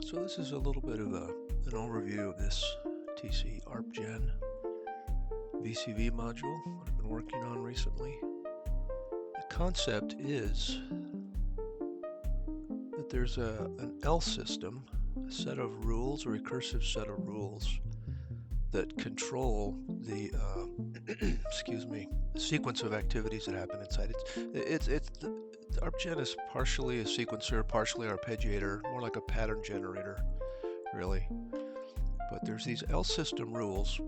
So this is a little bit of an overview of this tcArpGen VCV module that I've been working on recently. The concept is that there's an L system, a set of rules, a recursive set of rules that control the excuse me, the sequence of activities that happen inside. ArpGen is partially a sequencer, partially arpeggiator, more like a pattern generator, really. But there's these L system rules,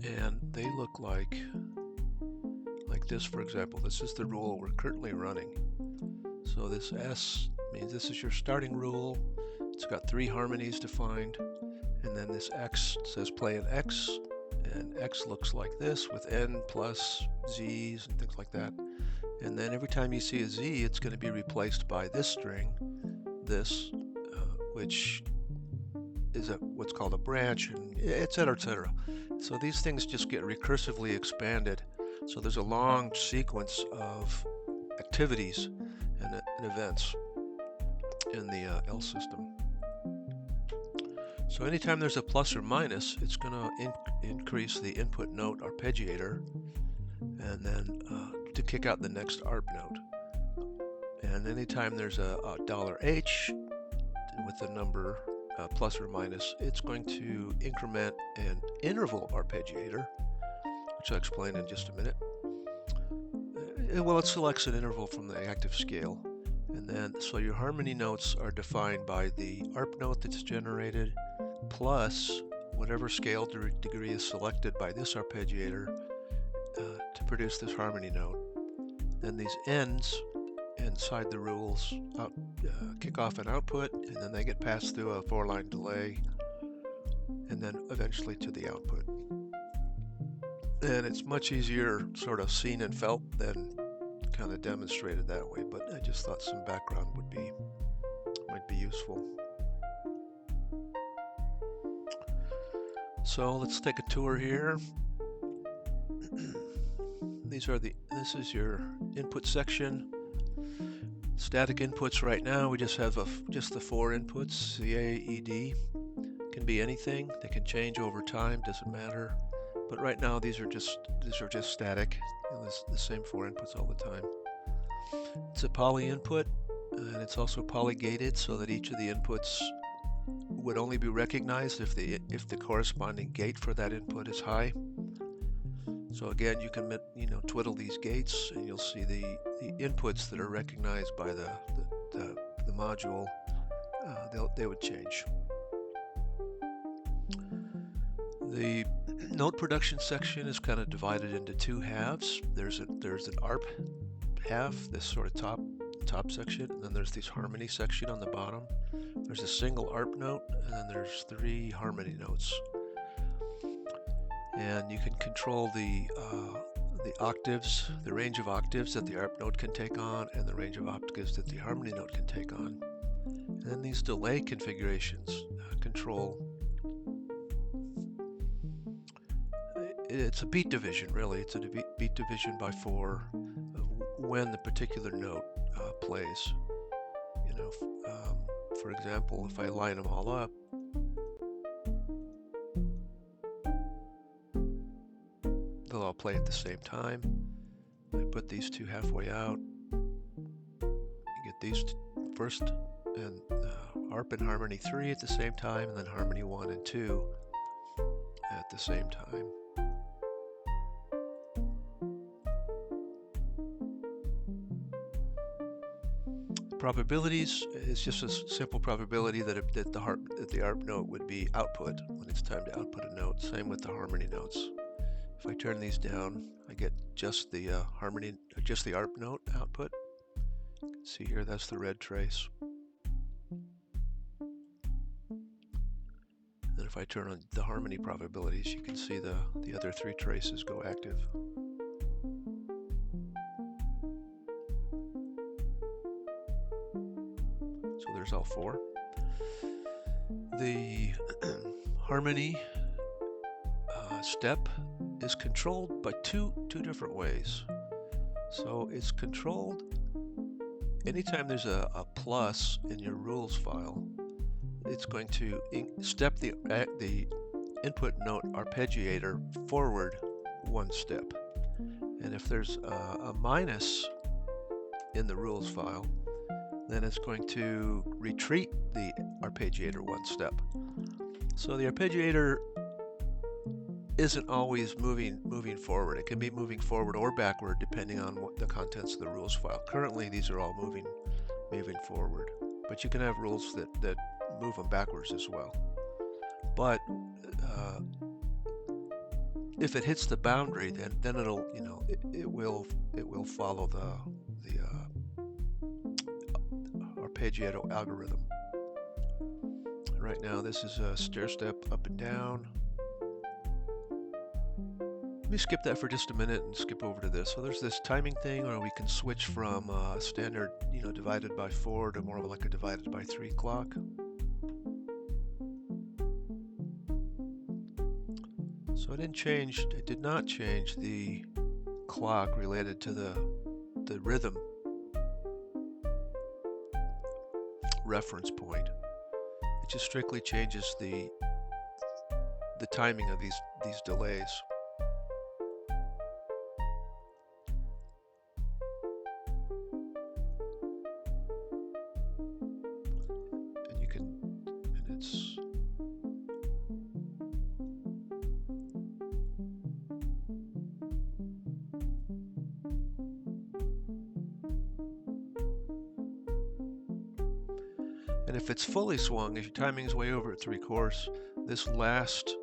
and they look like this, for example. This is the rule we're currently running. So this S means this is your starting rule. It's got 3 harmonies defined, and then this X says play an X, and X looks like this with N plus Z's and things like that. And then every time you see a Z, it's going to be replaced by this string, this, which is what's called a branch, and et cetera, et cetera. So these things just get recursively expanded. So there's a long sequence of activities and events in the L system. So anytime there's a plus or minus, it's going to increase the input note arpeggiator, and then to kick out the next arp note. And anytime there's a $H with the number plus or minus, it's going to increment an interval arpeggiator, which I'll explain in just a minute. Well, it selects an interval from the active scale. And then, so your harmony notes are defined by the arp note that's generated, plus whatever scale degree is selected by this arpeggiator to produce this harmony note. Then these ends inside the rules kick off an output, and then they get passed through a 4-line delay, and then eventually to the output. And it's much easier sort of seen and felt than kind of demonstrated that way, but I just thought some background might be useful. So let's take a tour here. This is your input section. Static inputs right now, we just have just the 4 inputs, C, A, E, D. Can be anything. They can change over time, doesn't matter. But right now these are just static. The same 4 inputs all the time. It's a poly input, and it's also polygated, so that each of the inputs would only be recognized if the corresponding gate for that input is high. So again, you can twiddle these gates, and you'll see the inputs that are recognized by the module. They would change. The note production section is kind of divided into 2 halves. There's an arp half, this sort of top section, and then there's this harmony section on the bottom. There's a single arp note, and then there's 3 harmony notes. And you can control the octaves, the range of octaves that the arp note can take on, and the range of octaves that the harmony note can take on. And then these delay configurations control. It's a beat division, really. It's a beat division by 4 when the particular note plays. For example, if I line them all up, they'll all play at the same time. I put these 2 halfway out. You get these first, and arp and harmony 3 at the same time, and then harmony 1 and 2 at the same time. Probabilities is just a simple probability that the arp note would be output when it's time to output a note. Same with the harmony notes. If I turn these down, I get just the arp note output. See here, that's the red trace. Then if I turn on the harmony probabilities, you can see the other 3 traces go active. So there's all 4. The harmony step is controlled by two different ways. So it's controlled anytime there's a plus in your rules file. It's going to step the input note arpeggiator forward one step. And if there's a minus in the rules file, then it's going to retreat the arpeggiator one step. So the arpeggiator isn't always moving forward. It can be moving forward or backward depending on what the contents of the rules file. Currently these are all moving forward, but you can have rules that move them backwards as well. But if it hits the boundary, then it'll, it will follow the arpeggiator algorithm. Right now this is a stair step up and down. Let me skip that for just a minute and skip over to this. So there's this timing thing, or we can switch from standard, divided by 4 to more of like a divided by 3 clock. So it did not change the clock related to the rhythm reference point. It just strictly changes the timing of these delays. And if it's fully swung, if your timing is way over at 3/4, this last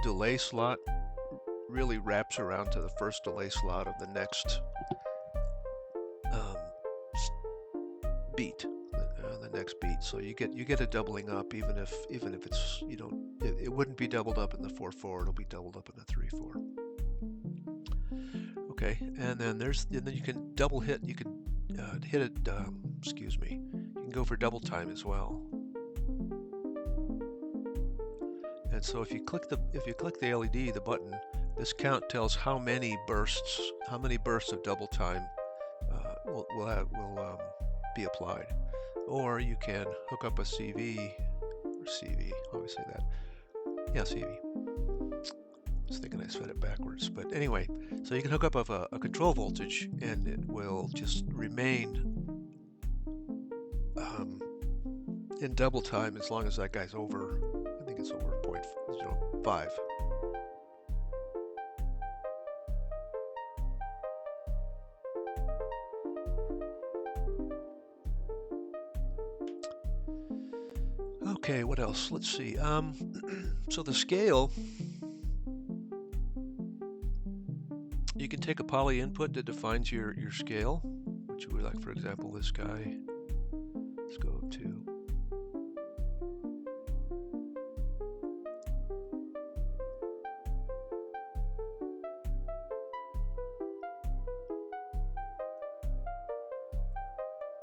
delay slot really wraps around to the first delay slot of the next beat, the next beat. So you get a doubling up, even if it's it wouldn't be doubled up in the 4/4. It'll be doubled up in the 3/4. Okay, and then you can double hit. You can hit it. Excuse me. You can go for double time as well. And so if you click the LED, the button, this count tells how many bursts of double time will be applied. Or you can hook up a CV or CV. How do I say that? Yeah, CV. I was thinking I said it backwards, but anyway, so you can hook up a control voltage, and it will just remain in double time as long as that guy's over. I think it's over 0.05. Okay, what else? Let's see. So the scale, you can take a poly input that defines your scale, which would, like, for example, this guy. Let's go to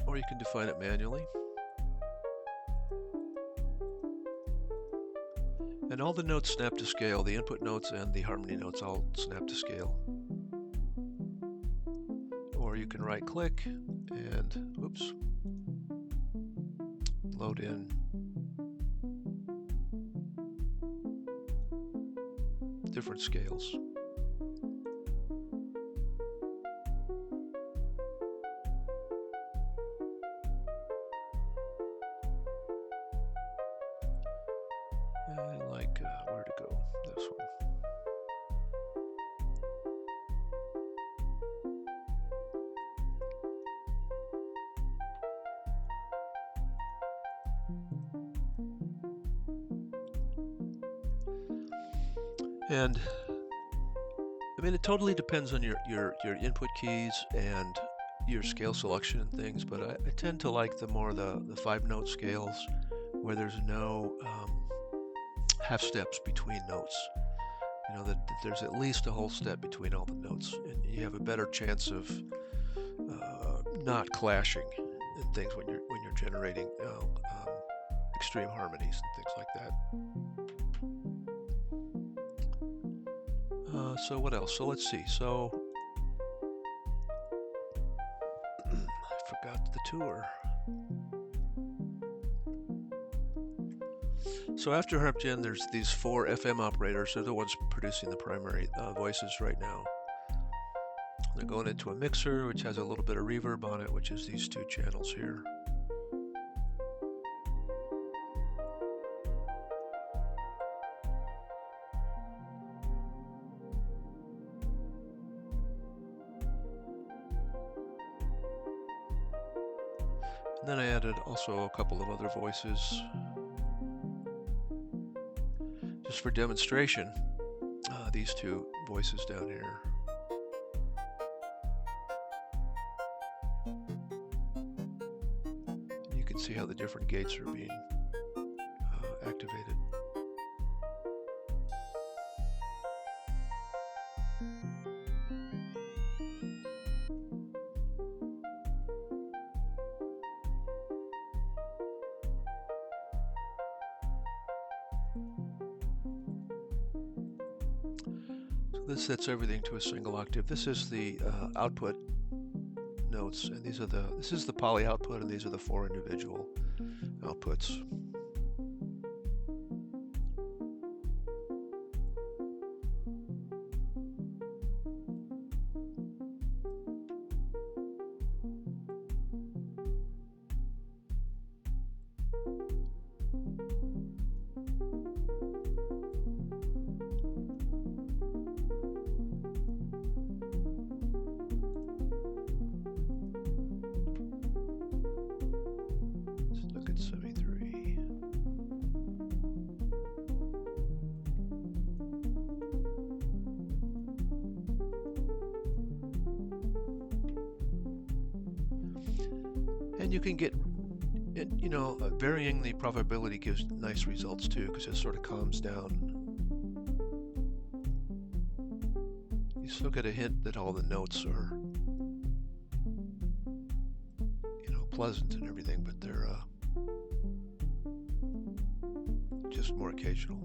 or you can define it manually. And all the notes snap to scale. The input notes and the harmony notes all snap to scale. Or you can right click and, oops, load in different scales. I like where to go, this one. And I mean, it totally depends on your input keys and your scale selection and things, but I tend to like the 5-note scales where there's no half steps between notes. That there's at least a whole step between all the notes, and you have a better chance of not clashing and things when you're generating extreme harmonies and things like that. So what else? So let's see. So I forgot the tour. So after ArpGen, there's these 4 FM operators. They're the ones producing the primary voices right now. They're going into a mixer, which has a little bit of reverb on it, which is these 2 channels here. And then I added also a couple of other voices just for demonstration. These 2 voices down here. You can see how the different gates are being activated. This sets everything to a single octave. This is the output notes, and this is the poly output, and these are the 4 individual outputs. And you can get, varying the profitability gives nice results too, because it sort of calms down. You still get a hint that all the notes are, pleasant and everything, but they're just more occasional.